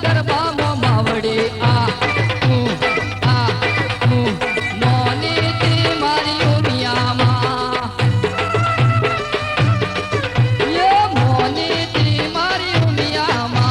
ગરબામાં માવડે આ મોને તે મારી ઉમિયામાં મોને તે મારી ઉમિયામાં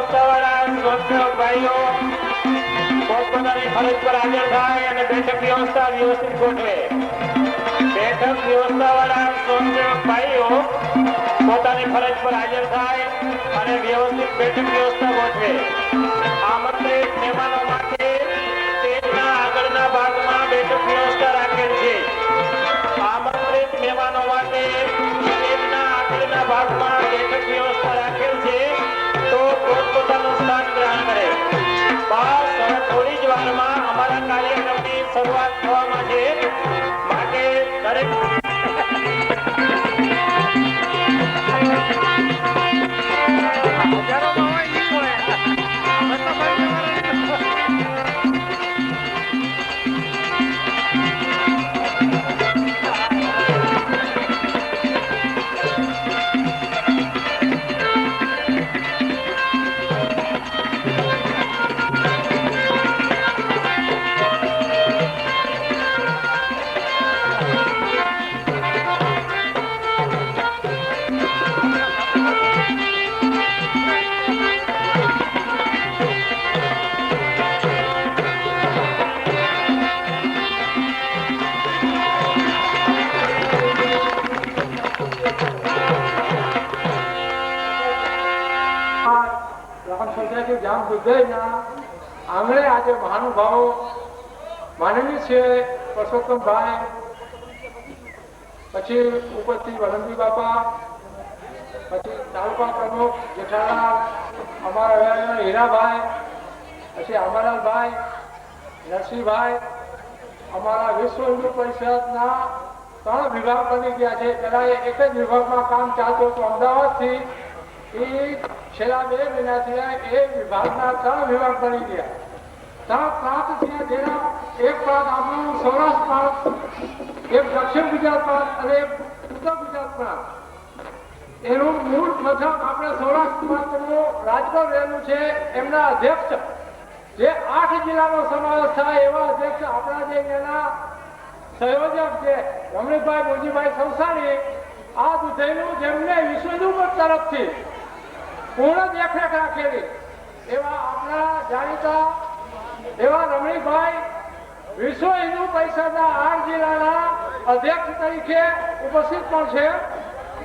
વ્યવસ્થાવાળા સ્વયંસેવક ભાઈઓ પોતપોતાની ફરજ પર હાજર થાય અને બેઠક વ્યવસ્થા વ્યવસ્થિત ગોઠવે. બેઠક વ્યવસ્થાવાળા સ્વયંસેવક ભાઈઓ પોતાની ફરજ પર હાજર થાય અને વ્યવસ્થિત બેઠક વ્યવસ્થા ગોઠવે. આમંત્રિત મહેમાનો માટે સ્ટેજના આગળના ભાગમાં બેઠક વ્યવસ્થા રાખેલ છે. આમંત્રિત મહેમાનો માટે સ્ટેજના આગળના ભાગમાં બેઠક વ્યવસ્થા રાખેલ છે. તો પોતપોતાનું સ્થાન ગ્રહણ કરે. બસ હવે થોડી જ વારમાં અમારા કાર્યક્રમની શરૂઆત થવામાં છે. માટે દરેક આંગણે આજે મહાનુભાવો માનનીય છે પરસોત્તમભાઈ, પછી ઉપસ્થિત વલંદી બાપા, પછી તાલુકા પ્રમુખ જેઠાલાલ, અમારા હીરાભાઈ, પછી અમરલાલભાઈ, નરસિંહભાઈ, અમારા વિશ્વ હિન્દુ પરિષદના 3 વિભાગ બની ગયા છે. પેલા એક જ વિભાગમાં કામ ચાલતું હતું અમદાવાદથી. એ છેલ્લા 2 મહિનાથી એ વિભાગના 3 વિભાગ બની ગયા. 3 પ્રાંત છે, જેના એક પ્રાંત આપણું સૌરાષ્ટ્ર પ્રાંત, એક દક્ષિણ ગુજરાત પ્રાંત અને એક ઉત્તર ગુજરાત પ્રાંત. એનું મૂળ મથક આપણે સૌરાષ્ટ્ર પ્રાંતનું રાજકોટ રહેલું છે. એમના અધ્યક્ષ જે 8 જિલ્લાનો સમાવેશ થાય એવા અધ્યક્ષ આપણા જે એના સંયોજક છે રમણીકભાઈ મોજીભાઈ સંસારી, આ દુધઈનું જેમને વિશ્વ હિન્દુ તરફથી પૂર્ણ દેખરેખ રાખેલી એવા આપણા જાણીતા એવા રમણીકભાઈ વિશ્વ હિન્દુ પરિષદના 8 જિલ્લાના અધ્યક્ષ તરીકે ઉપસ્થિત પણ છે.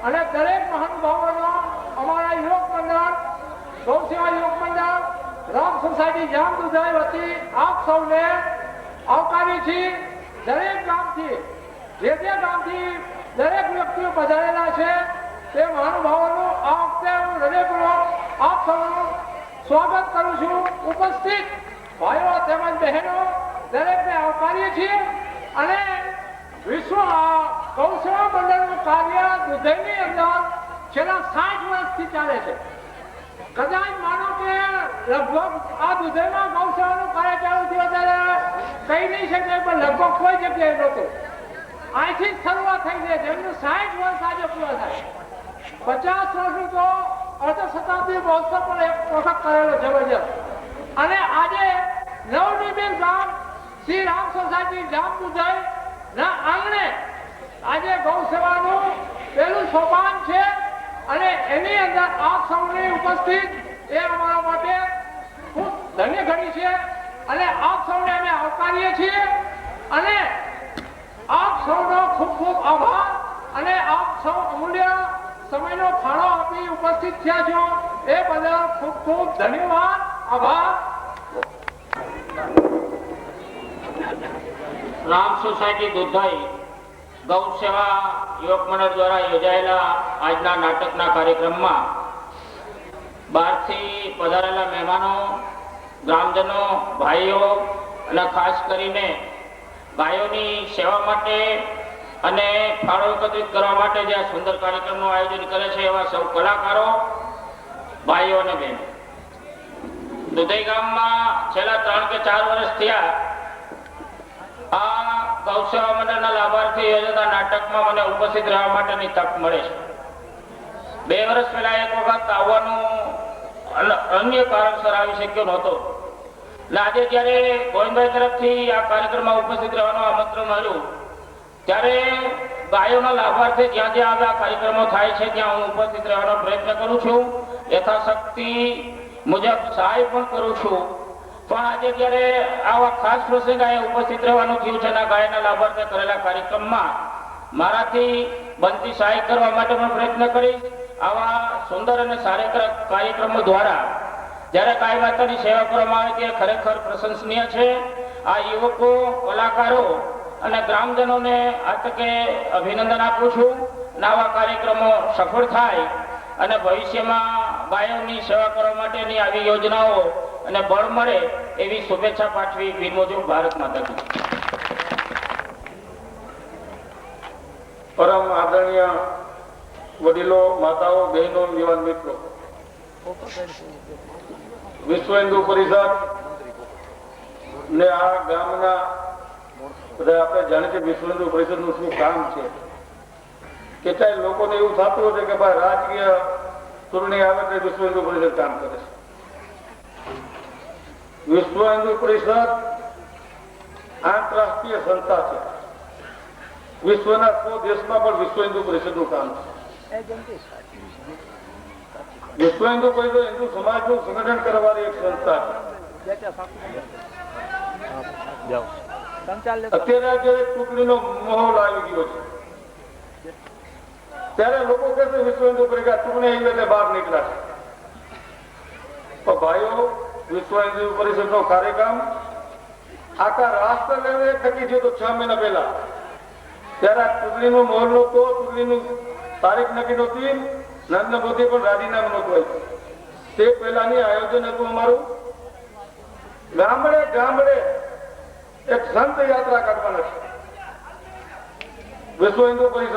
અને દરેક મહાનુભાવોનો અમારા યુવક મંડળ, ગૌસેવા યુવક મંડળ, રામ સોસાયટી જામ દુધાઈ વતી આપ સૌને આવકારી છીએ. દરેક ગામથી જે ગામથી દરેક વ્યક્તિઓ પધારેલા છે તે મહાનુભાવોનું આ વખતે હું હૃદયપૂર્વક આપ સૌનું સ્વાગત કરું છું. ઉપસ્થિત ભાઈઓ તેમજ બહેનો દરેકને આવકારીએ છીએ. અને વિશ્વ ગૌસેવા મંડળનું કાર્ય દુધઈની અંદર છેલ્લા 60 વર્ષથી ચાલે છે. કદાચ માનો કે લગભગ આ દુધઈમાં ગૌસેવાનું કાર્ય ચાલુ થયું ત્યારે કહી નહીં શકે, પણ લગભગ કોઈ જગ્યાએ નહોતું. અહીંથી જ શરૂઆત થઈ છે. જેમનું 60 વર્ષ આજે પૂરા થાય. 50 વર્ષનું તો અર્ધ શતાબ્દી મહોત્સવ પણ એક વખત કરેલો જબરજસ્ત. અને આજે નવનિર્મિત ગામ શ્રી રામ સોસાયટી જામ દુધઈ ના આંગણે આજે ગૌસેવાનું પહેલું સોપાન છે. અને એની અંદર આપ સૌની ઉપસ્થિત એ અમારા માટે ખૂબ ધન્ય ઘડી છે. અને આપ સૌને અમે આવકારીએ છીએ. અને આપ સૌનો ખૂબ ખૂબ આભાર. અને આપ સૌ અમૂલ્ય સમયનો ફાળો આપી ઉપસ્થિત થયા છો એ બદલ ખૂબ ખૂબ ધન્યવાદ, આભાર. રામ સોસાયટી દુધઈ ગૌ સેવા યુવક મંડળ દ્વારા યોજાયેલા આજના નાટકના કાર્યક્રમમાં બહારથી પધારેલા મહેમાનો, ગ્રામજનો, ભાઈઓ અને ખાસ કરીને ગાયોની સેવા માટે અને ફાળો એકત્રિત કરવા માટે જે આ સુંદર કાર્યક્રમનું આયોજન કરે છે એવા સૌ કલાકારો, ભાઈઓ અને બહેનો. દુધઈ ગામમાં છેલ્લા 3 કે 4 વર્ષ થયા આ ગૌસેવા મંડળના લાભાર્થી યોજાતા નાટકમાં મને ઉપસ્થિત રહેવા માટેની તક મળે છે. 2 વર્ષ પહેલા એક વખત આવવાનું અન્ય કારણસર આવી શક્યો નહોતો. આજે જ્યારે ગોવિંદભાઈ તરફથી આ કાર્યક્રમમાં ઉપસ્થિત રહેવાનું આમંત્રણ મળ્યું ત્યારે ગાયોના લાભાર્થે જ્યાં જ્યાં આવા કાર્યક્રમો થાય છે ત્યાં હું ઉપસ્થિત રહેવાનો પ્રયત્ન કરું છું. યથાશક્તિ મુજબ સહાય પણ કરું છું. પણ આજે જ્યારે આવા ખાસ પ્રસંગ અહીંયા ઉપસ્થિત રહેવાનું થયું છે અને ગાયના લાભાર્થે કરેલા કાર્યક્રમમાં મારાથી બનતી સહાય કરવા માટે પણ પ્રયત્ન કરીશ. આવા સુંદર અને સારા કાર્યક્રમો દ્વારા જ્યારે ગાય માતાની સેવા કરવામાં આવે તે ખરેખર પ્રશંસનીય છે. આ યુવકો, કલાકારો અને ગ્રામજનોને આ તકે અભિનંદન આપું છું. આવા કાર્યક્રમો સફળ થાય અને ભવિષ્યમાં ગાયોની સેવા કરવા માટેની આવી યોજનાઓ અને બળ મળે એવી શુભેચ્છા પાઠવી બિનમોજુબ ભારત માતા કી. પરમ આદરણીય વડીલો, માતાઓ, બહેનો, યુવાન મિત્રો, વિશ્વ હિન્દુ પરિષદ ને આ ગામના બધા આપણે જાણીએ છીએ વિશ્વ હિન્દુ પરિષદ નું શું કામ છે. કેટલાય લોકોને એવું થતું હતું કે ભાઈ રાજકીય ચૂંટણી આવે તો વિશ્વ હિન્દુ પરિષદ કામ કરે છે. વિશ્વ હિન્દુ પરિષદ આંતરરાષ્ટ્રીય સંસ્થા છે. વિશ્વના 100 દેશમાં પણ વિશ્વ હિન્દુ પરિષદ નું કામ છે. વિશ્વ હિન્દુ પરિષદ હિન્દુ સમાજનું સંગઠન કરવાની એક સંસ્થા છે. અત્યારે જે ચૂંટણીનો માહોલ આવી ગયો છે ત્યારે લોકો કહે છે વિશ્વ હિન્દુ પરિષદ ચૂંટણી આવી એટલે બહાર નીકળ્યા છે. તો ભાઈઓ, વિશ્વ હિન્દુ પરિષદ નો કાર્યક્રમ આખા રાષ્ટ્ર લેવલે થકી છે. તો 6 મહિના પહેલા ત્યારે આ ચૂંટણીનો માહોલ નહોતો, ચૂંટણીનું તારીખ નક્કી નહોતી, નરેન્દ્ર મોદી પણ રાજીનામું નહોતું આપ્યું. તે પહેલાની આયોજન હતું અમારું. ગામડે ગામડે એક સંત યાત્રા કાઢવાના છે. વિશ્વ હિન્દુ પરિષદ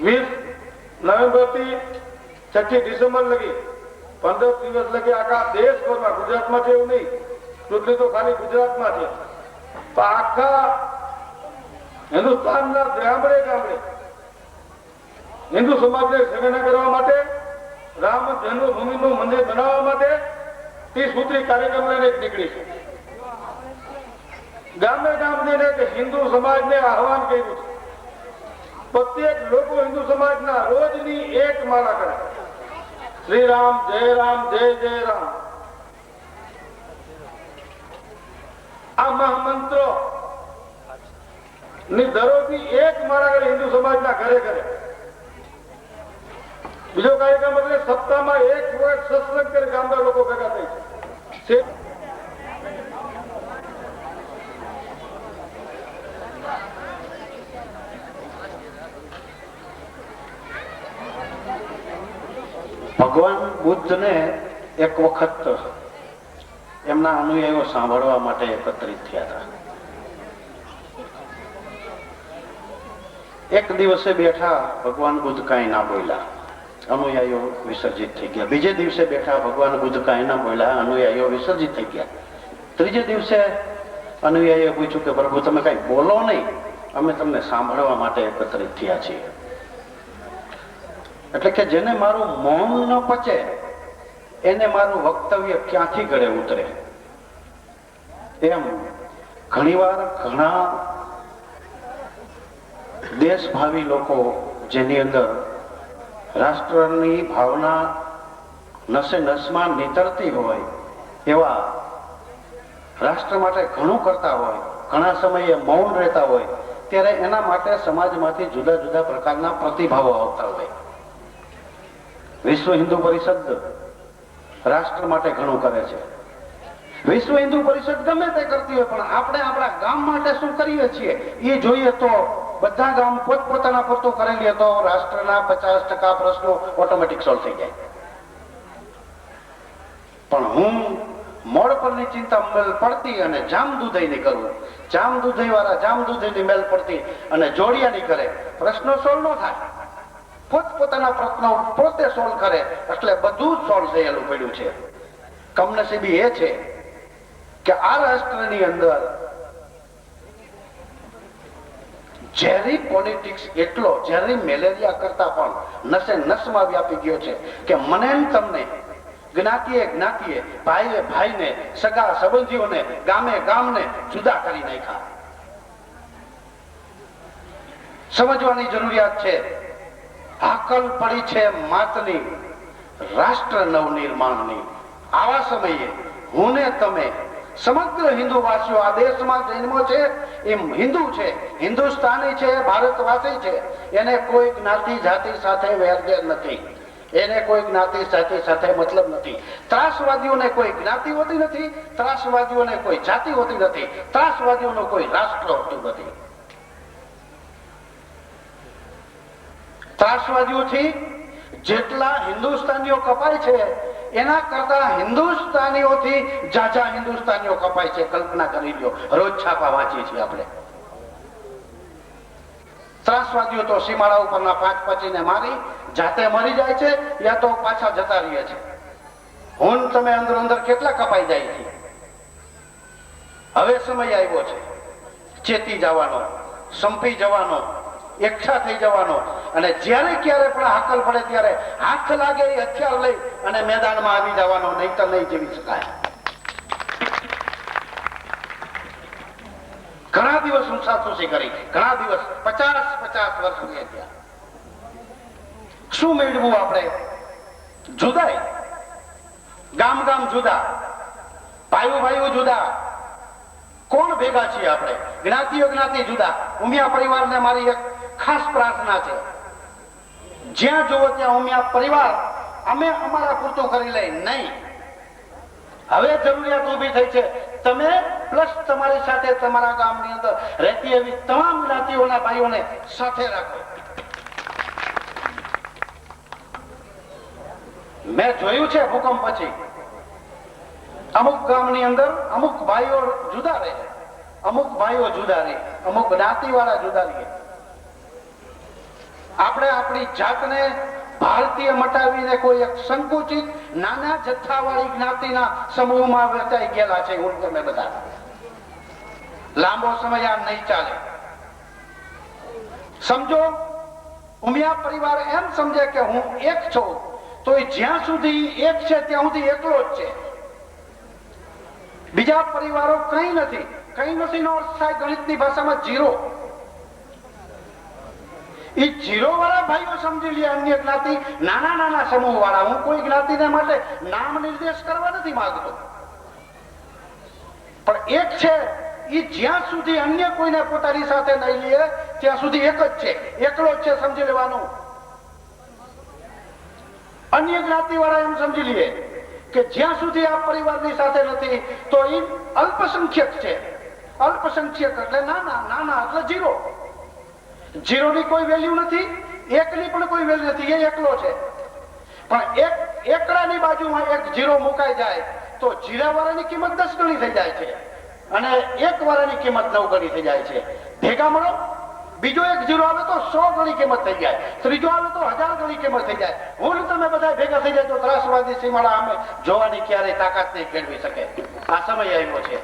20 નવેમ્બર થી 6 ડિસેમ્બર લગી 15 દિવસ લગી આખા દેશભરમાં, ગુજરાતમાં છે એવું નહીં, ચૂંટણી તો ખાલી ગુજરાતમાં છે, તો આખા હિન્દુસ્તાનના ગામડે ગામડે હિન્દુ સમાજને સંગઠન કરવા માટે, રામ જન્મભૂમિનું મંદિર બનાવવા માટે 30 સૂત્રી કાર્યક્રમ લઈને નીકળી છે. ગામે ગામ જઈને હિન્દુ સમાજને આહવાન કર્યું છે. પ્રત્યેક લોકો હિન્દુ સમાજના રોજની એક માળા કરે, શ્રી રામ, જય જય રામ. આ મહામંત્ર ની દરરોજની એક માળા કરે હિન્દુ સમાજના ઘરે ઘરે. બીજો કાર્યક્રમ એટલે સપ્તાહમાં એક વખત સત્સંગ કરી ગામના લોકો ભેગા થઈ છે. ભગવાન બુદ્ધને એક વખત એમના અનુયાયીઓ સાંભળવા માટે એકત્રિત થયા હતા. એક દિવસે બેઠા ભગવાન બુદ્ધ કાંઈ ના બોલ્યા, અનુયાયીઓ વિસર્જિત થઈ ગયા. બીજે દિવસે બેઠા ભગવાન બુદ્ધ કાંઈ ના બોલ્યા, અનુયાયીઓ વિસર્જિત થઈ ગયા. ત્રીજે દિવસે અનુયાયીએ પૂછ્યું કે પ્રભુ તમે કઈ બોલો નહીં, અમે તમને સાંભળવા માટે એકત્રિત થયા છીએ. એટલે કે જેને મારું મૌન ન પચે એને મારું વક્તવ્ય ક્યાંથી ગળે ઉતરે. એમ ઘણીવાર ઘણા દેશભાવી લોકો જેની અંદર રાષ્ટ્રની ભાવના નસે નસમાં નીતરતી હોય, એવા રાષ્ટ્ર માટે ઘણું કરતા હોય, ઘણા સમયે મૌન રહેતા હોય, ત્યારે એના માટે સમાજમાંથી જુદા જુદા પ્રકારના પ્રતિભાવો આવતા હોય. વિશ્વ હિન્દુ પરિષદ રાષ્ટ્ર માટે ઘણું કરે છે. વિશ્વ હિન્દુ પરિષદ ગમે તે કરતી હોય, પણ આપણે આપણા ગામ માટે શું કરીએ છીએ એ જોઈએ તો બધા ગામ પોતપોતાના પૂરતું કરેલી તો રાષ્ટ્રના 50% પ્રશ્નો ઓટોમેટિક સોલ્વ થઈ જાય. પણ હું મોડ પરની ચિંતા મેલ પડતી અને જામદુધઈની કરું, જામદુધઈ વાળા જામદુધઈની મેલ પડતી અને જોડિયાની કરે, પ્રશ્નો સોલ્વ ન થાય. પોતપોતાના પ્રશ્નો પોતે સોલ્વ કરે એટલે બધું સોલ્વ થયેલું પડ્યું છે. કમનસીબી એ છે કે આ રાષ્ટ્રની અંદર ઝેરી પોલિટિક્સ એટલો, ઝેરી મેલેરિયા કરતા પણ નસે નસમાં વ્યાપી ગયો છે કે મને તમને જ્ઞાતિએ જ્ઞાતિએ, ભાઈએ ભાઈને, સગા સંબંધીઓને, ગામે ગામને જુદા કરી નાખ્યા. સમજવાની જરૂરિયાત છે હાકલ પડી છે માતની રાષ્ટ્ર નવનિર્માણની. આવા સમયે હું ને તમે સમગ્ર હિન્દુવાસીઓ આ દેશમાં જન્મો છે, એ હિન્દુ છે, હિન્દુસ્તાની છે, ભારતવાસી છે. એને કોઈ જ્ઞાતિ જાતિ સાથે વેરઝેર નથી, એને કોઈ જ્ઞાતિ જાતિ સાથે મતલબ નથી. ત્રાસવાદીઓને કોઈ જ્ઞાતિ હોતી નથી, ત્રાસવાદીઓને કોઈ જાતિ હોતી નથી, ત્રાસવાદીઓનો કોઈ રાષ્ટ્ર હોતું નથી. ત્રાસવાદીઓથી જેટલા હિન્દુસ્તાનીઓ કપાય છે એના કરતા હિન્દુસ્તાનીઓથી જાજા હિન્દુસ્તાનીઓ કપાય છે. કલ્પના કરી લો, રોજ છાપા વાંચીએ છીએ આપણે. ત્રાસવાદીઓ તો સીમાડા ઉપરના 5-5ને મારી જાતે મરી જાય છે, યા તો પાછા જતા રહીએ છે. હું તમે અંદર અંદર કેટલા કપાઈ જાય છે. હવે સમય આવ્યો છે ચેતી જવાનો, સંપી જવાનો, એકઠા થઈ જવાનો. અને જ્યારે ક્યારે પણ હાકલ પડે ત્યારે હાથ લાગે એ હથિયાર લઈ અને મેદાનમાં આવી જવાનો, નહીં તો નહીં જીવી શકાય. ઘણા દિવસ હું સાસુસી કરી, ઘણા દિવસ 50 વર્ષ થયા. શું મેળવું આપણે? જુદાઈ, ગામ ગામ જુદા, ભાઈઓ જુદા. કોણ ભેગા છીએ આપણે? જ્ઞાતિઓ જ્ઞાતિ જુદા. ઉમિયા પરિવારને મારી એક ખાસ પ્રાર્થના છે, જ્યાં જોવો ત્યાં ઉમિયા પરિવાર અમે અમારા પૂરતું કરી લઈ નહીં. હવે જરૂરિયાત ઉભી થઈ છે, તમે પ્લસ તમારી સાથે તમારા ગામની અંદર રહેતી એવી તમામ જ્ઞાતિઓના ભાઈઓને સાથે રાખો. મેં જોયું છે ભૂકંપ પછી અમુક ગામની અંદર અમુક ભાઈઓ જુદા રહે, અમુક ભાઈઓ જુદા રહે, અમુક જ્ઞાતિવાળા જુદા રહે. આપણે આપણી જાતને ભારતીય મટાવીને કોઈ એક સંકુચિત નાના જથ્થાવાળી જ્ઞાતિના સમૂહમાં વેચાઈ ગયેલા છે. હું તમે બધા લાંબો સમય આ નહીં ચાલે. સમજો, ઉમિયા પરિવાર એમ સમજે કે હું એક છું, તો એ જ્યાં સુધી એક છે ત્યાં સુધી એકલો જ છે. બીજા પરિવારો કઈ નથી નો અર્થ થાય ગણિતની ભાષામાં ઝીરો. એ ઝીરો વાળા ભાઈઓ સમજી લે અન્ય જ્ઞાતિ, નાના સમૂહ વાળા. હું કોઈ જ્ઞાતિને માટે નામ નિર્દેશ કરવા નથી માંગતો, પણ એક છે એ જ્યાં સુધી અન્ય કોઈને પોતાની સાથે નહીં લે ત્યાં સુધી એક જ છે, એકલો જ છે, સમજી લેવાનું. અન્ય જ્ઞાતિ વાળા એમ સમજી લે કે જ્યાં સુધી આ પરિવારની સાથે નથી તો એ અલ્પસંખ્યક છે. અલ્પસંખ્યક એટલે નાના એટલે ઝીરો. ઝીરોની કોઈ વેલ્યુ નથી, એકની પણ કોઈ વેલ્યુ નથી, એ એકલો છે. પણ એક એકડાની બાજુમાં એક ઝીરો મુકાઈ જાય તો જીરા વાળાની કિંમત 10 ગણી થઈ જાય છે અને એક વાળાની કિંમત 9 ગણી થઈ જાય છે. ભેગા મળો, બીજો એક ઝીરો આવે તો 100 ગણી કિંમત થઈ જાય, ત્રીજો આવે તો 1000 ગણી કિંમત થઈ જાય. હું તમે બધા ભેગા થઈ જાય તો ત્રાસવાદી સીમાડા અમે જોવાની ક્યારેય તાકાત નહીં કેળવી શકે. આ સમય આવ્યો છે.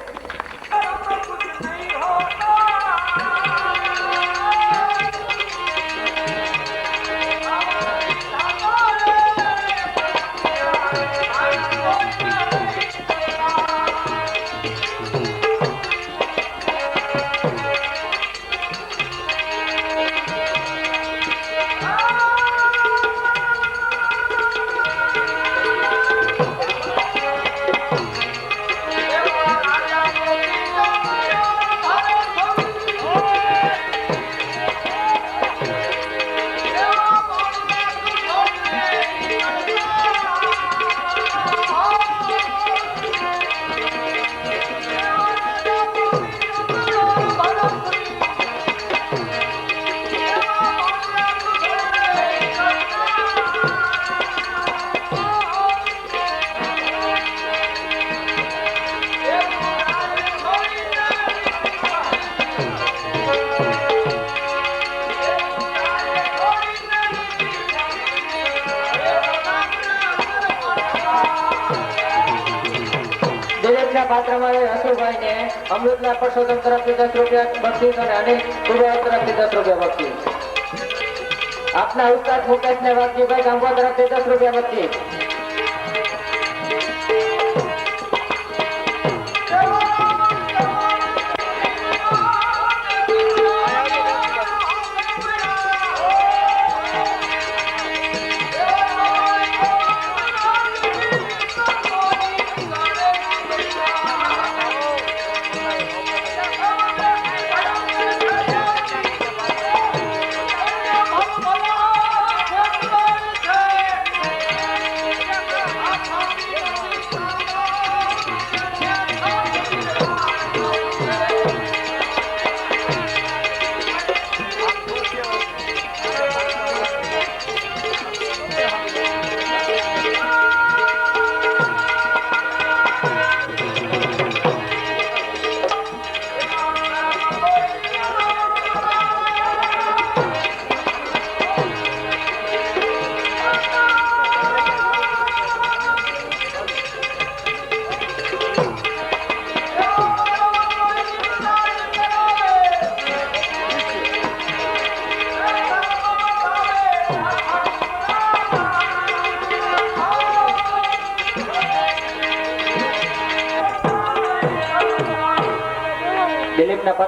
અમૃતના પરસોત્તમ તરફથી 10 રૂપિયા બક્ષીસ અને અનિલ પુરોહિત તરફથી 10 રૂપિયા બક્ષીસ. આપના ઉસ્તાદ મુકેશ ને વાઘજીભાઈ ગામવા તરફથી 10 રૂપિયા બક્ષીસ.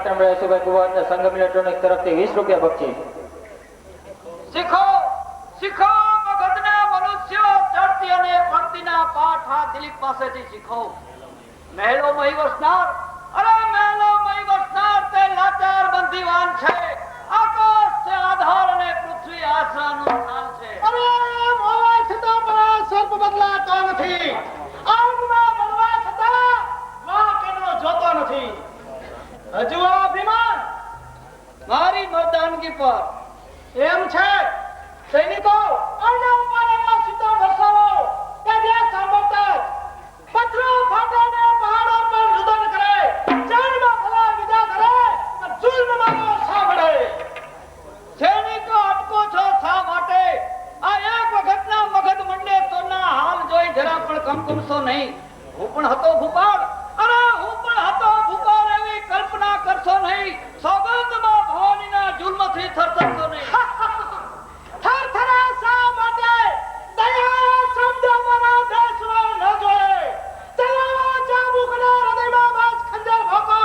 પાત્ર મળે યશુભાઈ કુવાડને સંગમ ઇલેક્ટ્રોનિક્સ તરફથી 20 રૂપિયા બક્ષીસ. શીખો શીખો મગધના મનુષ્યો ચડતી અને પડતીના પાઠ આ દિલીપ પાસેથી શીખો. મહેલો મહી વસનાર અરે મહેલો મહી વસનાર તે લાચાર બંધીવાન છે. આકાશ છે આધાર અને પૃથ્વી આશાનું સ્થાન છે. અરે મોવા છતાં પણ સર્પ બદલાતો નથી. આંગમાં બનવા છતાં વાહ કેનો જોતો નથી. હજુ આ અભિમાન મારી મર્દાનગી પર એમ છે. સૈનિકો આના ઉપર એવો સીધો વરસાવો કે જે સાંભળતા જ પથરો ફાટે ને પહાડો પર રુદન કરે. જાનમાં ભલા બીજા કરે અને જુલ્મમાં તો સાંભળે. સૈનિકો અટકો છો શા માટે? આ એક વખતના મગધ મંડે તોના હાલ જોઈ જરા પણ કંકુમશો નહીં. હું પણ હતો ભૂપાળ અરે હું પણ હતો ભૂપાળ એવી કલ્પના કરશો નહીં. સોગંદમાં ભવાનીના જુલ્મથી થરથરશો નહીં. થરથરા શા માટે? દયા શબ્દ મારા દેશનો ન જોડે. ચલાવો ચાબુકના હૃદયમાં બસ ખંજર ભોકો.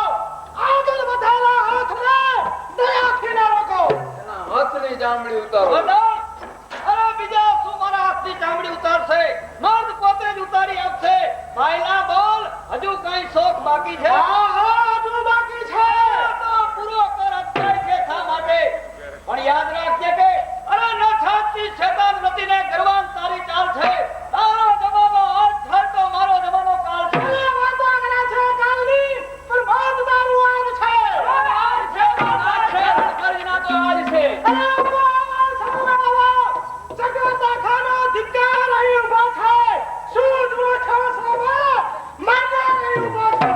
આગળ વધેલા હાથને દયાથી ન રોકો. હાથની ચામડી ઉતારો. અરે બીજા શું મારા હાથની ચામડી ઉતારશે? મર્દ પોતે જ ઉતારી આપશે. ભાઈલા બોલ હજુ કઈ શોખ બાકી છે? હજુ બાકી છે. તો પૂરો કર અત્યારે છે શા માટે? પણ યાદ રાખજે કે અરે ન છાતી શેતાન નતીને ગરવાન તારી ચાલ છે. તારો જમાનો આજ છે તો મારો જમાનો કાલ છે. અરે વાતો કરે છે કાલની પણ મોત તારું આજ છે. આજ છે આજ છે હરિના તો આજ છે. અરે બોલ સપનાવો જગત ખાનો ધિક્કાર અહીં ઉભો છે. સૂઝ મૂછો સવા માતા અહીં ઉભો છે.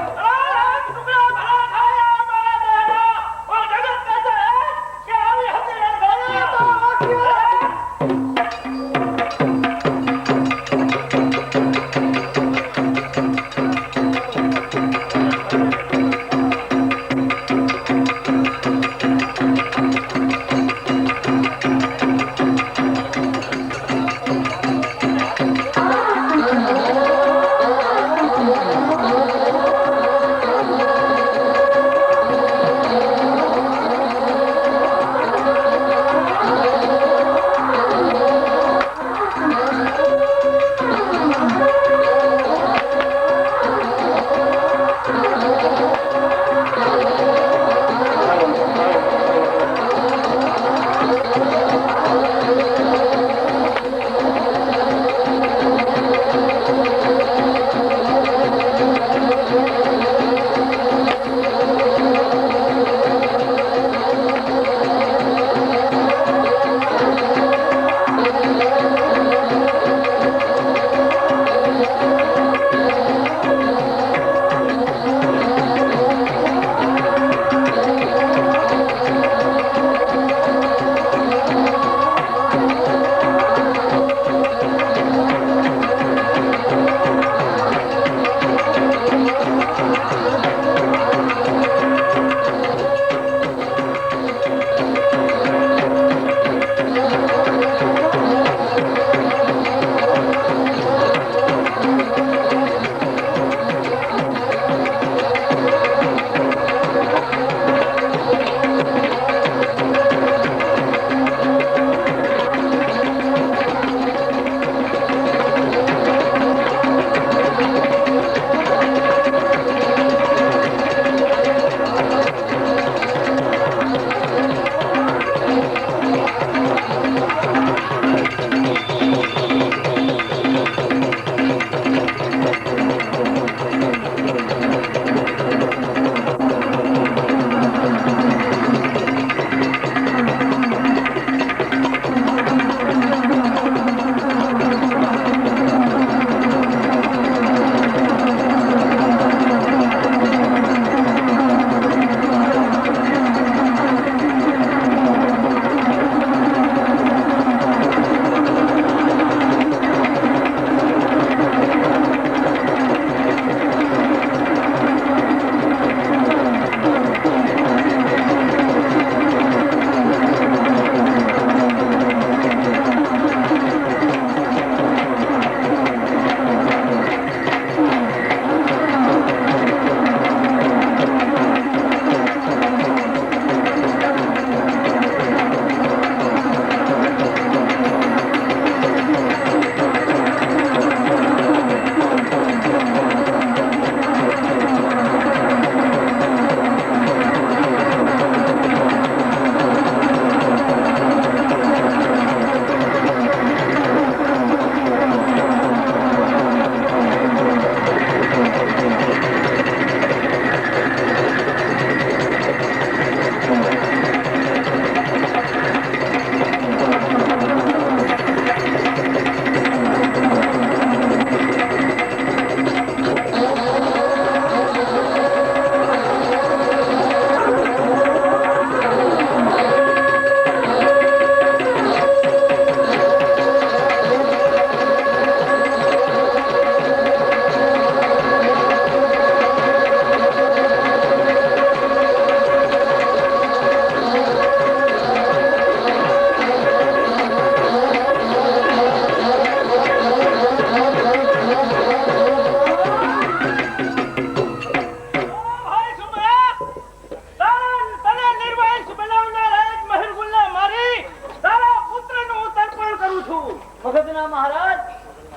મગધના મહારાજ,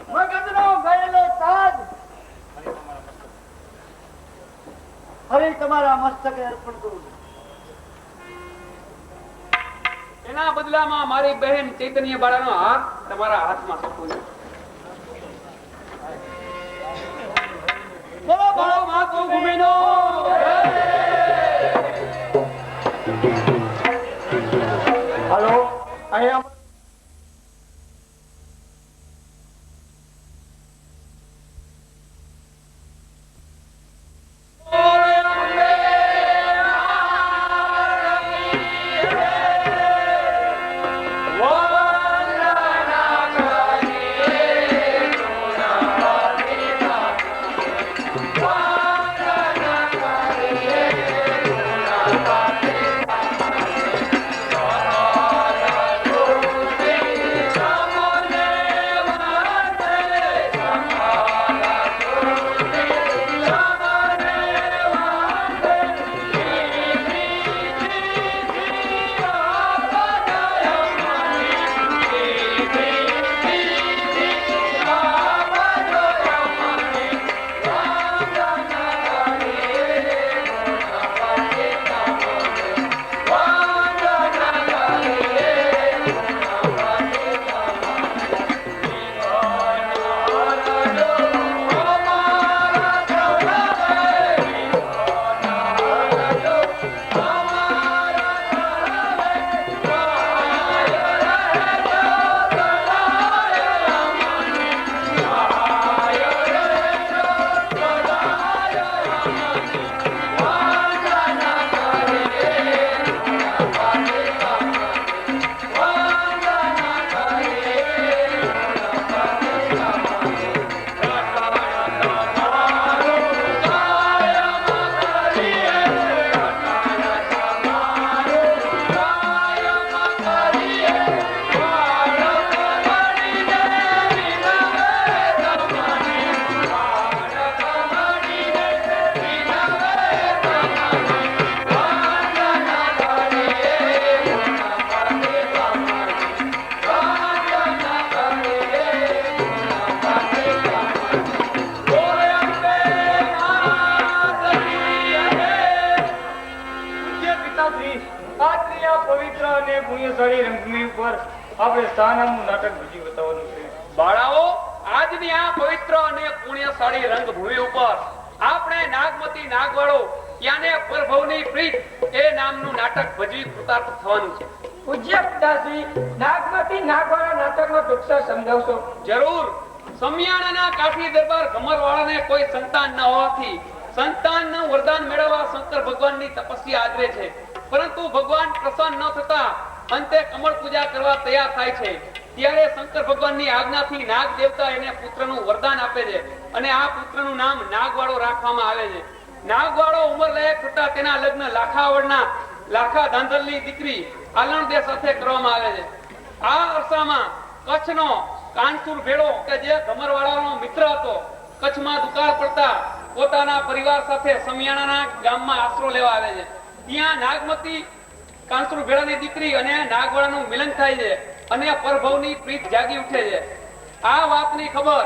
મગધનો ગયેલો તાજ હવે તમારા મસ્તકે અર્પણ કરું છું. એના બદલામાં મારી બહેન ચૈતન્ય બાળાનો હાથ તમારા હાથમાં સોંપું છું. બોલો બોલો માતૃભૂમિનો જય. હાલો અહીંયા આપણે સ્થાનનું નાટક બીજું બતાવવાનું છે. બાળાઓ, આજની આ પવિત્ર અને પુણ્યશાળી રંગભૂમિ ઉપર આપણે નાગમતી નાગવાળો ત્યાંને પ્રભવની પ્રીત એ નામનું નાટક ભજવી કૃતાર્થ થવાનું છે. પૂજ્ય પિતાશ્રી, નાગમતી નાગવાળા નાટકનો ટૂંકસર સમજાવશો? જરૂર. સમિયાણાના કાઠી દરબાર ગમરવાળાને કોઈ સંતાન ન હોવાથી સંતાનનું વરદાન મેળવવા શંકર ભગવાનની તપસ્યા આદરે છે. પરંતુ ભગવાન પ્રસન્ન ન થતા અંતે કમળ પૂજા કરવા તૈયાર થાય છે. ત્યારે શંકર ભગવાનની આજ્ઞાથી નાગ દેવતા એને પુત્રનું વરદાન આપે છે અને આ પુત્રનું નામ નાગવાળો રાખવામાં આવે છે. નાગવાળો ઉંમર લાયક થતા તેના લગ્ન લાખાવડના લાખા ધાંધલની દીકરી આલણદે સાથે કરવામાં આવે છે. આ અરસામાં કચ્છનો કાનસુર ભેળો કે જે ગમરવાળાનો મિત્ર હતો, કચ્છમાં દુકાળ પડતા પોતાના પરિવાર સાથે સમિયાણાના ગામમાં આશરો લેવા આવે છે. ત્યાં નાગમતી કાનસુર ભેળાની દીકરી અને નાગવાળાનું મિલન થાય છે અને પરભવની પ્રીત જાગી ઉઠે છે. આ વાતની ખબર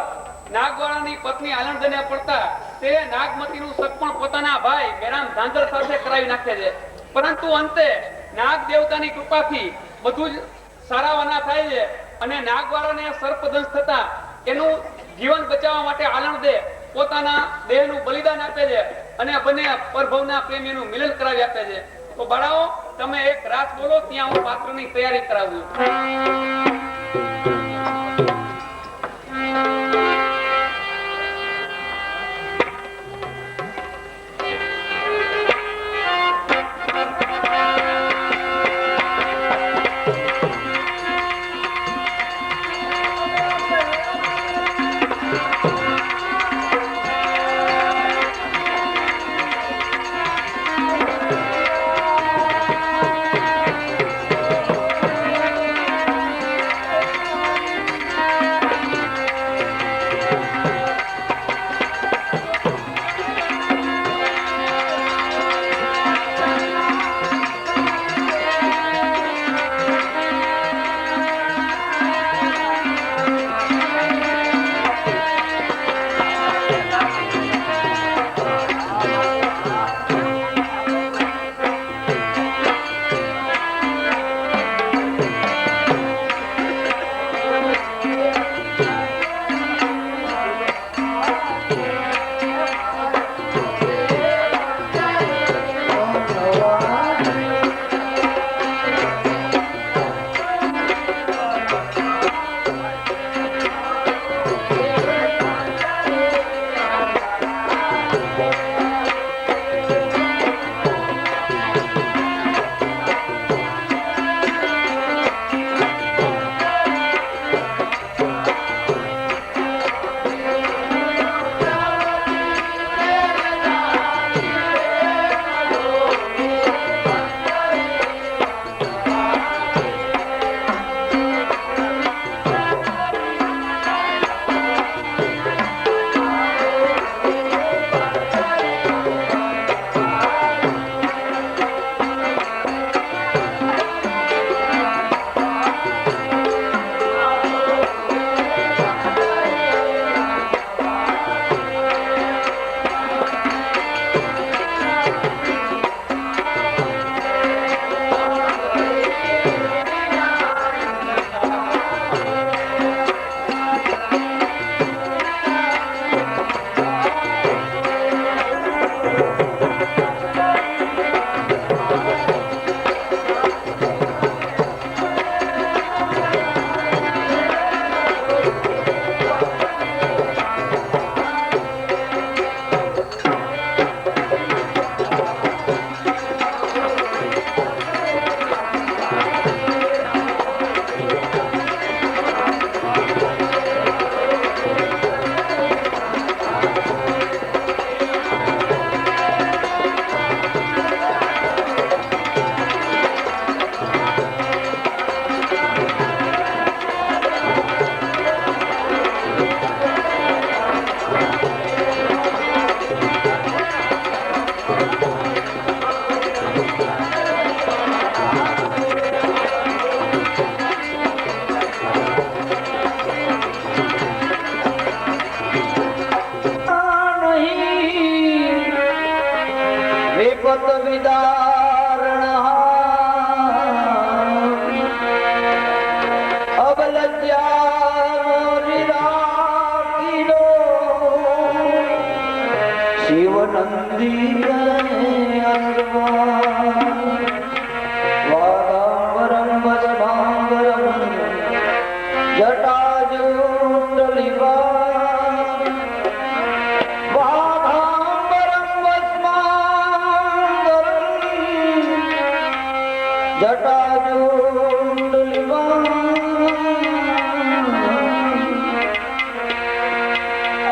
નાગવાળાની પત્ની આનંદને પડતા તે નાગમતીનું સગપણ પોતાના ભાઈ મેરામ ધાંધર સાથે કરાવી નાખે છે. પરંતુ અંતે નાગ દેવતાની કૃપાથી બધું જ સારાવાના થાય છે અને નાગવાળાને સર્પદંશ થતા એનું જીવન બચાવવા માટે આનંદે પોતાના દેહનું બલિદાન આપે છે અને બંને પરભવના પ્રેમીનું મિલન કરાવી આપે છે. તો બાળાઓ, તમે એક રાત બોલો, ત્યાં હું પાત્રની તૈયારી કરાવું છું.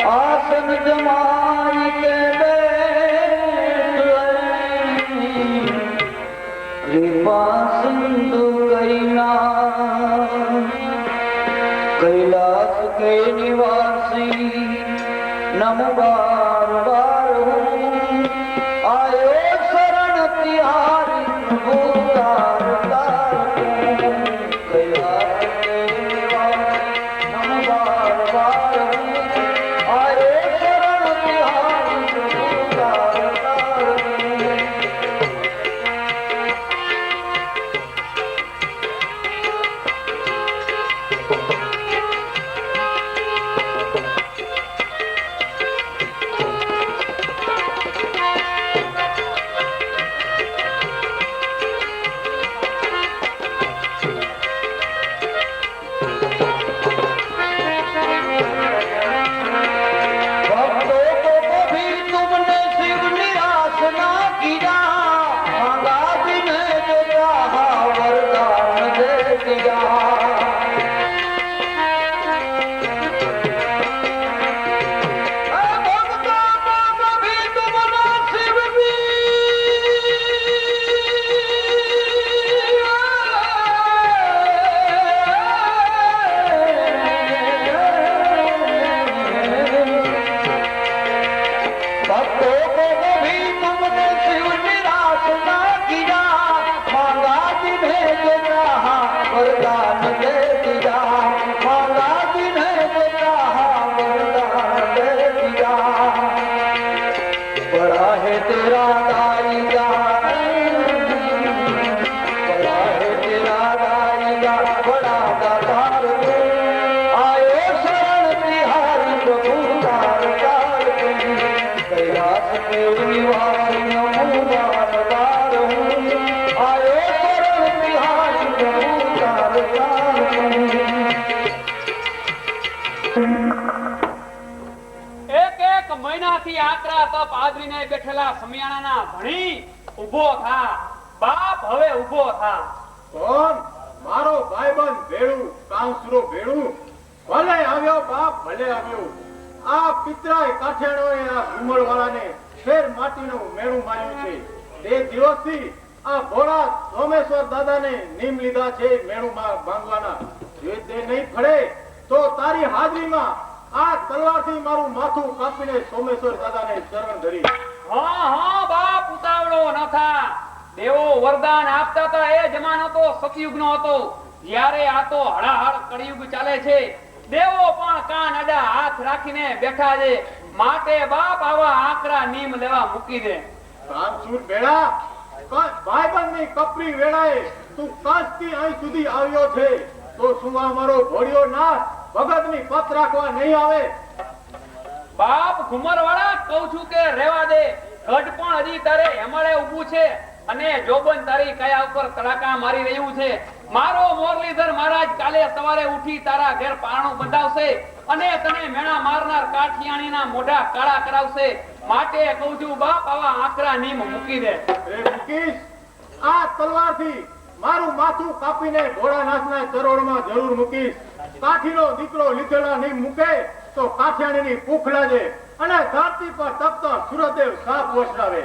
आसन जमाई के कृपा सिंधु कैला कैलाश के निवासी नम बार बार आयो शरण तिहारी भूतार कैलाश के निवासी नम बार बार आयो शरण तिहारी भूतार મહિનાથી આકરા તપ આદરીને બેઠેલા સમિયાણાના ધણી ઉભો થા. બાપ હવે ઉભો થા. કોણ? મારો ભાઈબંધ ભેળું કાંસરો ભેળું. ભલે આવ્યો બાપ, ભલે આવ્યો. આ પિતરાય કાઠિયાણોએ આ ઘુમડવાળાને ફેર માટીનું મેળું માર્યું છે. તે દિવસથી આ ભોળા સોમેશ્વર દાદાને નીમ લીધા છે મેળુમાં બાંધવાના. જો તે નહીં ફળે તો તારી હાજરીમાં આ તલવારથી મારું માથું કાપીને સોમેશ્વર દાદાને શરણ ધરી. હા હા બાપ, ઉતાવળો ન થા. દેવો વરદાન આપતા હતા એ જમાનો તો સતયુગનો હતો. જ્યારે આ તો હળાહળ કળિયુગ ચાલે છે. દેવો પણ કાન અડા હાથ રાખીને બેઠા છે. માટે બાપ આવા આકરા નીમ લેવા મૂકી દે. કાનસુર ભેળા, ભાઈબંધની કપરી વેળાએ તું કાંચથી અહીં સુધી આવ્યો છે તો શું આ મારો ઘોડિયો નાથ ભગતની પત રાખવા નહીં આવે? બાપ ઘુમરવાળા, કહું છું કે રેવા દે. ગઢ પણ હજી તારે હેમાળે ઊભું છે અને જોબન તારી કયા ઉપર તડાકા મારી રહ્યું છે. મારો મોરલીધર મહારાજ કાલે સવારે ઉઠી તારા ઘેર પારણું બંધાવશે અને તને મેણા મારનાર કાઠિયાણીના મોઢા કાળા કરાવશે. માટે કહું છું બાપ આવા આકરા નીમ મૂકી દે. રે મૂકીશ, આ તલવારથી મારું માથું કાપીને ભોળાનાથના ચરોડમાં જરૂર મૂકીશ. કાઠીનો દીકરો લીધેલા નહીં મૂકે તો કાઠિયાણીની ભૂખ લાગે અને ધરતી પર તપતો સૂર્યદેવ સાપ વરસાવે.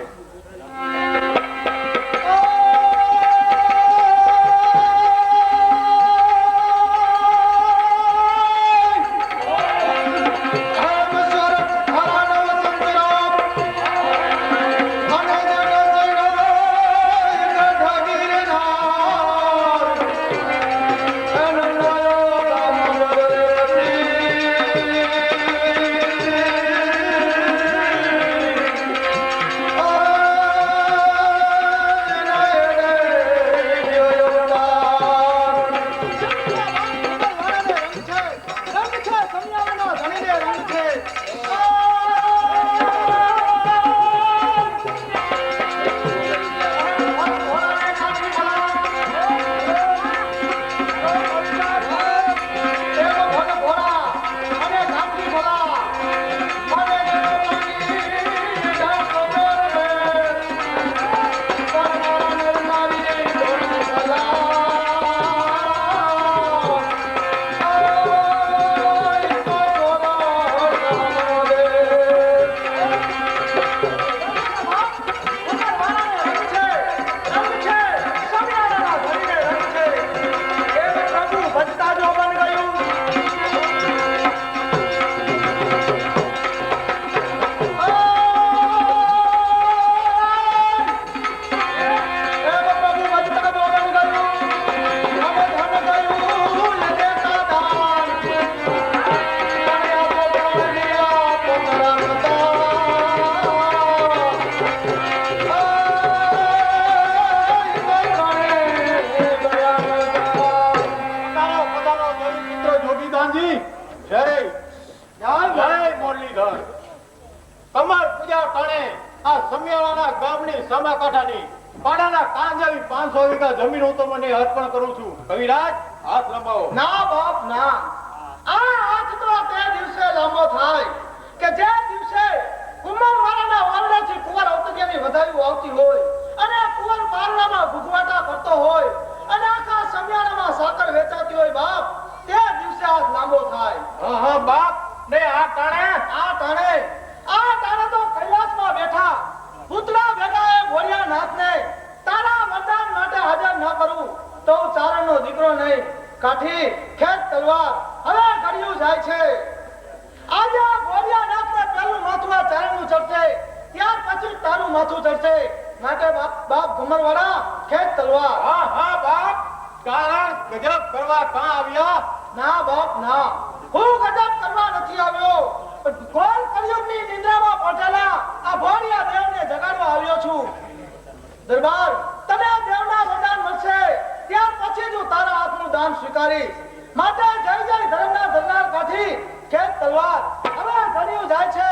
જય મુરલીધર. કમર પૂજા ટાણે આ સમિયાળાના ગામની સામાકાંઠાની પાડાના કાંજાવી 500 વીઘા જમીન હું તમને અર્પણ કરું છું. કવિરાજ હાથ લંબાવો. ના બાપ ના, આ હાથ તો તે દિવસે લાંબો થાય કે જે દિવસે કુંવરવાળાના વારડાથી કુંવર અવતરિયાની વધાયું આવતી હોય અને કુંવર પારણામાં ભૂખવાટા કરતો હોય અને આખા સમિયાળામાં સાકર વેચાતી હોય બાપ, તે દિવસે હાથ લાંબો થાય. હા બાપ ને આ ટાણે તો કૈલાસમાં બેઠા પૂતળા ભેગાએ બોલ્યા નાથને તારા વરદાન માટે હાજર ન કરું તો હું ચારણનો દીકરો નહીં. કાઠી ખેત તલવાર હવે ઘડ્યું જાય છે. આજે બોલ્યા નાથને પહેલું માથું આ ચારણનું ચડશે, ત્યાર પછી તારું માથું ચડશે. માટે બાપ ઘુમરવાળા ખેત તલવાર. હા બાપ, કારણ ગજબ કરવા કાં આવ્યા? ના બાપ ના, હું ગજબ કરવા નથી આવ્યો, પણ ઘોર કળિયુગની નિંદ્રામાં પહોંચેલા આ ભોળિયા દેવને જગાડવા આવ્યો છું. દરબાર, તને દેવના વરદાન મળશે ત્યાર પછી જ હું તારા હાથનું દાન સ્વીકારીશ. માટે જય જય ધર્મના ધરનાર કાઠી ખેત તલવાર હવે ઘડ્યું જાય છે.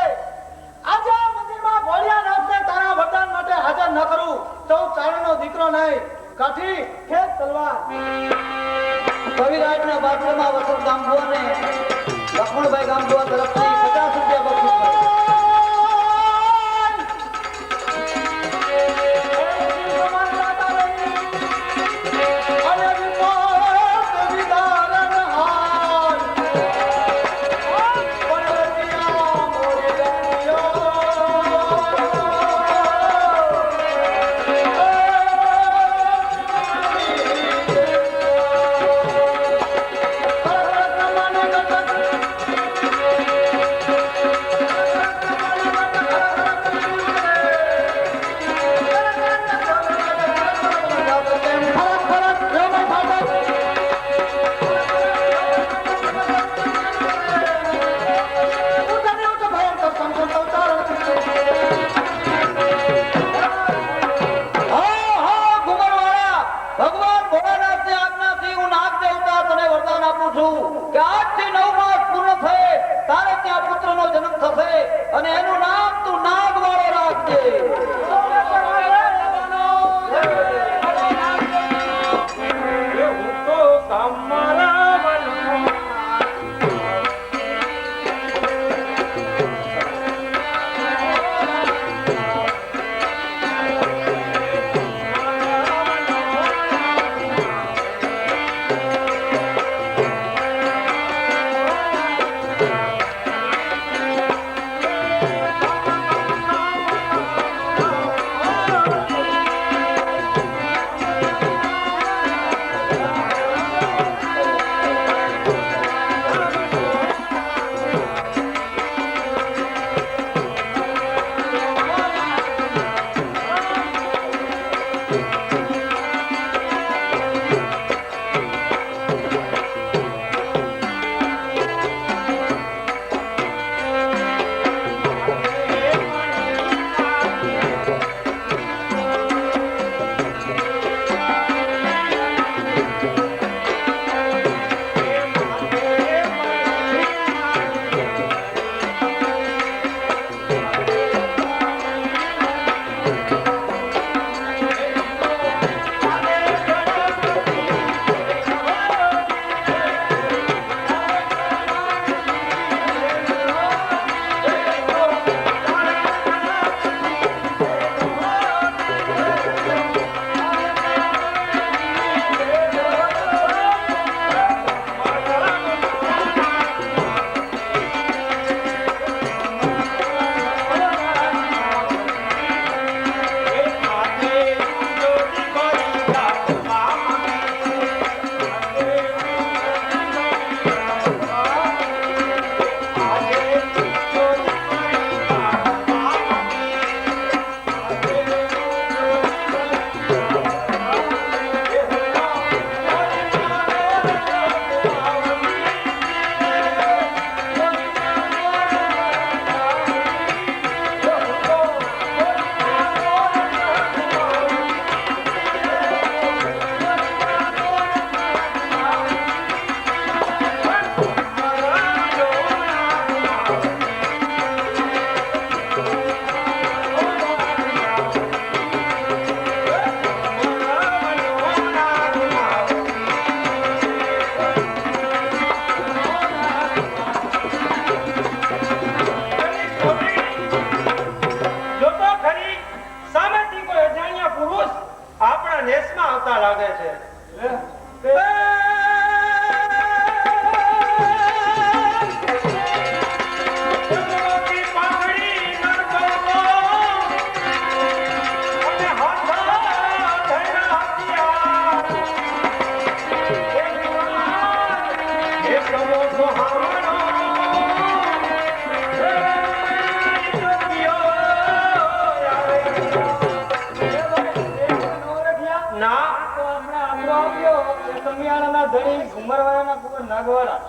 આજે આ મંદિરમાં ભોળિયા નાથને તારા વરદાન માટે હાજર ન કરું તો હું ચારણનો દીકરો નહીં. કાઠી ખેત તલવાર. કવિરાજના બાથરૂમમાં વસંત ગામભુવાને લક્ષ્મણભાઈ ગામભુવા તરફથી 50 રૂપિયા બક્ષિસ મળે. અને એનું નામ તું નાગવાળો રાખજે.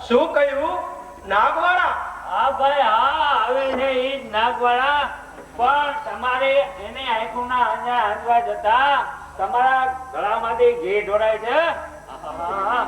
શું કહ્યું? નાગવાળા? હા ભાઈ હા, આવે છે ઈ જ નાગવાળા. પણ તમારે એને આંખોના અંજા હાંધવા જતા તમારા ગળામાંથી ઘી ઢોળાય છે. આહાહા.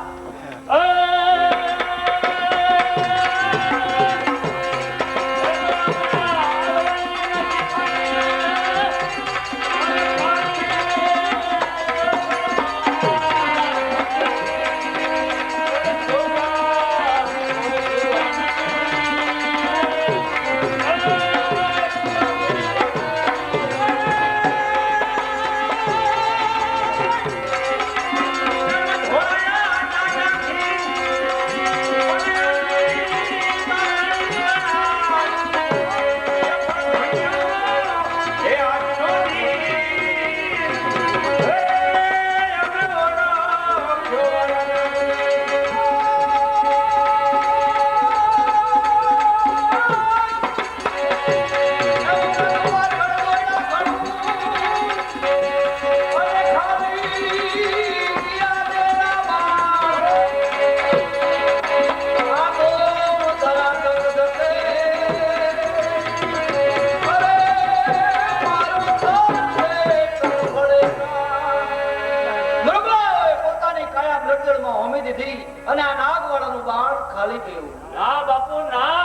અને આ નાગવાળાનું બાણ ખાલી ગયું. ના બાપુ ના,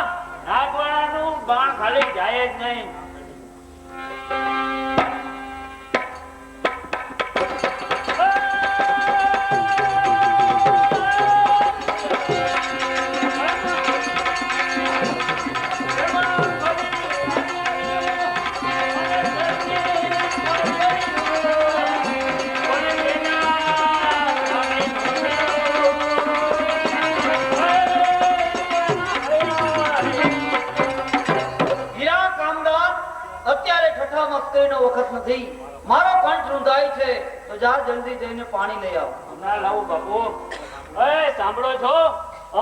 નાગવાળાનું બાણ ખાલી જાય જ નહીં. વખત નથી, મારો કંઠ રૂંધાય છે, તો જા જલ્દી જઈને પાણી લઈ આવ. હમણાં લાવું બાપુ. એ સાંભળો છો,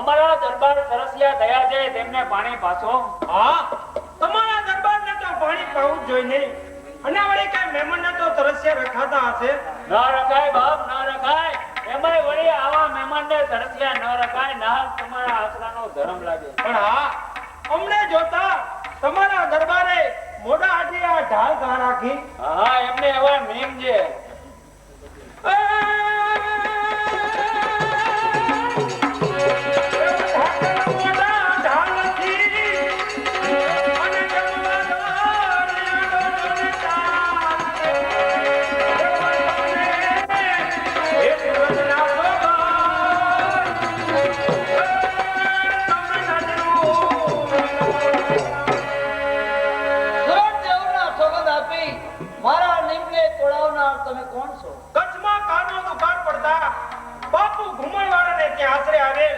અમારા દરબાર તરસ્યા થયા છે, તેમને પાણી પાછો. હા, તમારા દરબારને તો પાણી પાવું જ જોઈએ. અને વળી કઈ મહેમાનને તો તરસ્યા રખાતા હશે? ન રખાય બાપ, ન રખાય. એમાંય વળી આવા મહેમાનને તરસ્યા ન રખાય. ના તમારા આશરાનો ધર્મ લાગે. પણ હા, અમને જોતા તમારા દરબારે મોઢા આડી આ ઢાલ ઘા રાખી. હા, એમને એવા નિયમ છે. તમે કોણ છો? કચ્છમાં કાનો દુકાન પડતા બાપુ ઘુમણવાળાને ત્યાં આશરે આવેલ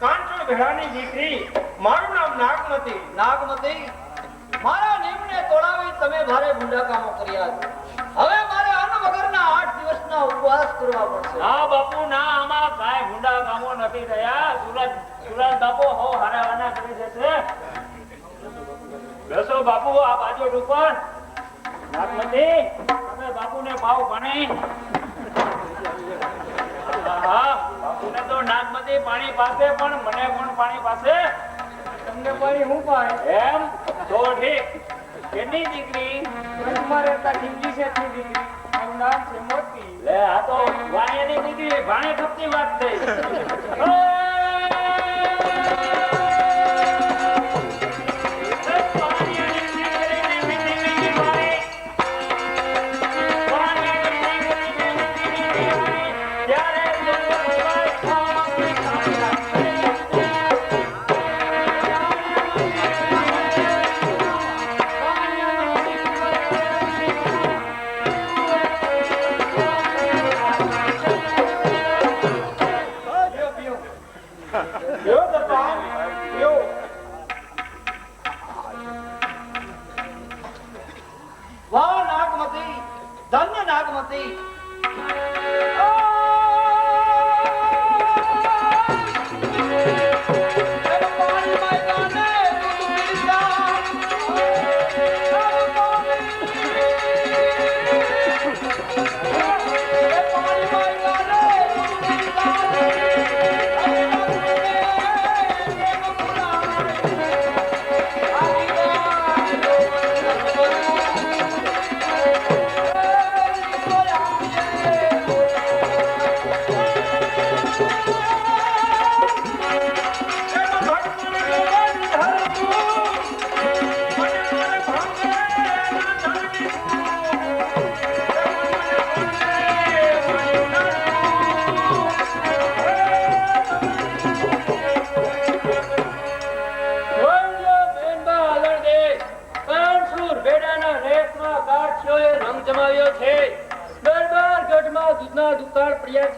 કાંચણ ભેળાની દીકરી. મારું નામ નાગમતી. નાગમતી, મારા નિમને તોડાવી તમે ભારે ભૂંડા કામો કર્યા છે. હવે મારે અન્ન વગરના 8 દિવસના ઉપવાસ કરવા પડશે. ના બાપુ ના, આમાં કાંઈ ભૂંડા કામો નથી થયા. સુરજ બાપુ હો હારાવાના કરી દેશે. બેસો બાપુ આ બાજુ ઉપર. નાગમતી, તમે બાપુને પાવ પાણી. હા, બાપુને તો નાગમતી પાણી પાસે, પણ મને કોણ પાણી પાસે? તમને પાણી હું પાય? એમ તો ઠીક. કેટલી દીકરી? તમારે તા ઢીંગી છે દીકરી. મારું નામ છે મોતી. લે આ તો વાણિયાની દીકરી ભાણે ખપતી વાત થઈ.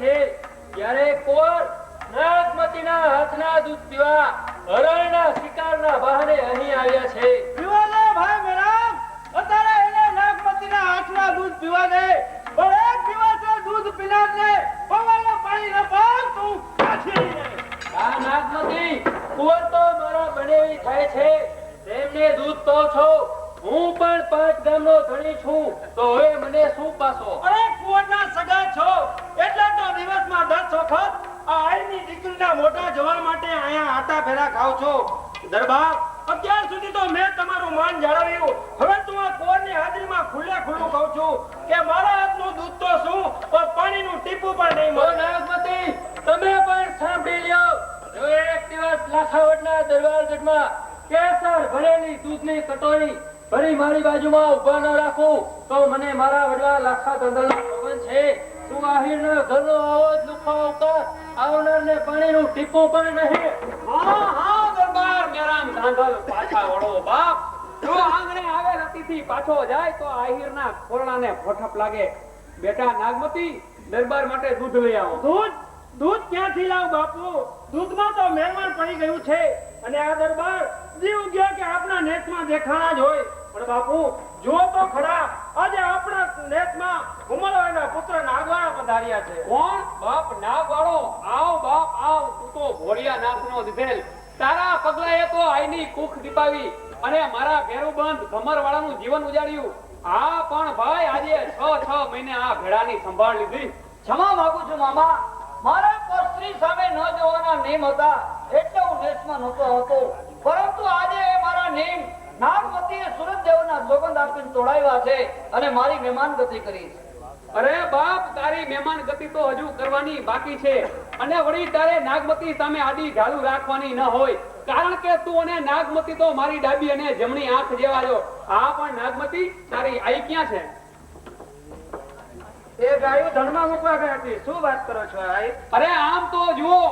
છે ત્યારે કોર નાગમતીના હાથના દૂધ પીવા હરણના શિકારના બહાને અહીં આવ્યા છે. પીવા દે ભાઈ મેરામ, અત્યારે એને નાગમતીના હાથના દૂધ પીવા દે. પણ એક દિવસે દૂધ પીનારને પવાના પાણી ન પાક તું કાઠી રે. આ નાગમતી કુંવર તો મારા બનેવી થાય છે, તેમને દૂધ તો છો. હું પણ 5 ગામનો ધણી છું, તો હવે મને શું પાછો? અરે કુંવરના સગા છો એટલે તો દિવસમાં 10 વખત આ આઈની દીકરીના મોટા જવા માટે અહીંયા આટા ફેરા ખાવ છો. દરબાર, અત્યાર સુધી તો મેં તમારું માન જાળવ્યું. હવે તું આ કુંવરની હાજરીમાં ખુલ્લે ખુલ્લું કહું છું કે મારા હાથનું દૂધ તો શું, પણ પાણીનું ટીપું પણ નહીં ઓ મળે. નાગમતી, તમે પણ સાંભળી લ્યો. જો એક દિવસ લાખાવડના દરબારગઢમાં કેસર ભરેલી દૂધની કટોરી ભરી મારી બાજુમાં ઊભા ન રાખું તો મને મારા વડવા લાખા ધંધલનો પવન છે. તું આહિરના ઘરનો આવો જ લુખો અવતાર, આવનારને પાણીનું ટીપું પણ નહીં. હા હા દરબાર મેરામ ધાંધલ પાછા વળો બાપ. જો આંગણે આવેલ અતિથિ પાછો જાય તો આહિરના ખોરડાને ભોઠપ લાગે. બેટા નાગમતી, દરબાર માટે દૂધ લઈ આવો. દૂધ ક્યાંથી લાવ બાપુ? દૂધમાં તો મહેમાન પડી ગયું છે અને આ દરબાર જીવ ગયા કે આપણા નેતમાં દેખાણા જ હોય. પણ બાપુ જુઓ તો ખરા, આજે આપણા નેતમાં હુમલાના પુત્ર નાગવાળા પધાર્યા છે. કોણ? બાપ નાગવાળો? આવ બાપ આવ. તું તો ભોળિયા નાથનો દીધેલ. તારા પગલાએ તો આઈની કુખ દીપાવી અને મારા ભેરુબંધ ઘમરવાળાનું જીવન ઉજાડ્યું. આ પણ ભાઈ આજે 6 મહિને આ ભેડાની સંભાળ લીધી. ક્ષમા માંગુ છું મામા, મારા પર સ્ત્રી સામે ન જોવાના નિયમ હતા એટલે હું દેશમાં નહોતો આવતો. પરંતુ આજે એ મારા નિયમ નાગમતીએ સૂરજદેવના સોગંદ આપીને તોડાવ્યા છે અને મારી મહેમાન ગતિ કરી છે. અરે બાપ, તારી મહેમાન ગતિ તો હજુ કરવાની બાકી છે અને વળી તારે નાગમતી સામે આડી ઢાળું રાખવાની ન હોય, કારણ કે તું અને નાગમતી તો મારી ડાબી અને જમણી આંખ જેવા છો. આ પણ નાગમતી, તારી આઈ ક્યાં છે? એ ગાયું ધનમાં મૂકવા ગઈ હતી. શું વાત કરો છો આઈ? અરે આમ તો જુઓ,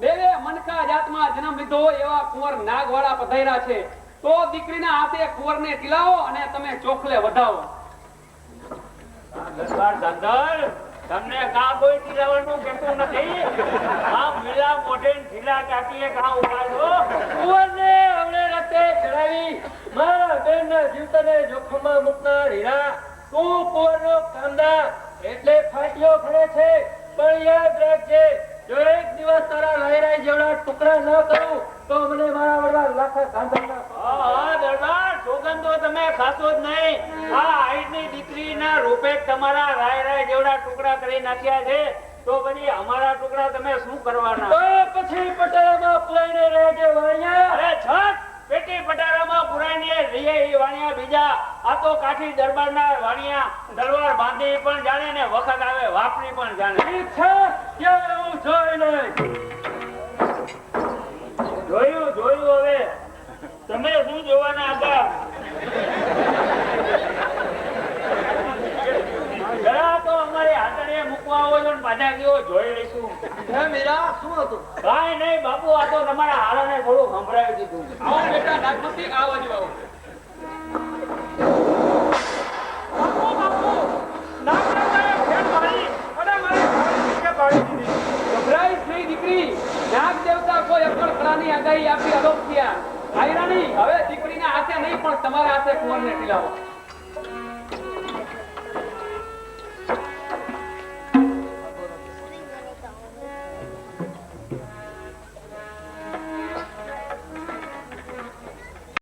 દેવે મનકા જાતમાં જન્મ લીધો એવા કુંવર નાગવાળા પધાર્યા છે, તો દીકરીના હાથે કુંવરને ટીલાવો અને તમે ચોખલે વધાવો. દરબાર ધંધલ, તમને કાં કોઈ ટીલાવાનું કહેતું નથી. આ મિલા મોઢે ઢીલા કાકીએ કાં ઉપાડો. કુંવરને અમને રસ્તે ચડાવી મારા બેનના જીવતને જોખમમાં મૂકનાર હીરા, તું કુંવરનો કામદાર એટલે ફાટ્યો ખરે છે. પણ યાદ રાખજે, જો એક દિવસ તારા લહેરાઈ જેવડા ટુકડા ન કરું તો મને મારા વડવા લાખા કાંધાના. હા દરબાર, સોગંદો તમે ખાશો જ નહીં. આ આઈની દીકરીના રૂપે તમારા રાય જેવડા ટુકડા કરી નાખ્યા છે, તો પછી અમારા ટુકડા તમે શું કરવાના? પછી પટારામાં પુરાઈને રહેજે વાણિયા. અરે છટ, પેટી પટારામાં પુરાઈને રહીએ એ વાણિયા બીજા. આ તો કાઠી દરબારના વાણિયા દરબાર બાંધી પણ જાણે ને વખત આવે વાપરી પણ જાણે. ઈચ્છા ક્યાં એવું જોઈ નહીં. જોયું હવે તમે શું જોવાના હતા? જરા તો અમારી હાથડીએ મૂકવા આવો છો ને પાછા કેવો જોઈ લઈશું. હે મીરા, શું હતું? કાંઈ નહીં બાપુ, આ તો તમારા હારાને થોડું સંભળાવી દીધું. આવો બેટા નાગમતી, આવો જ આવો. ગભરાઈશ નહીં દીકરી, નાગ દેવતા કોઈ અકળ કળાની આગાહી આપી અલોપ થયા. આયરાની, હવે દીકરીના હાથે નહીં પણ તમારા હાથે કુંવરને ટીલાવો.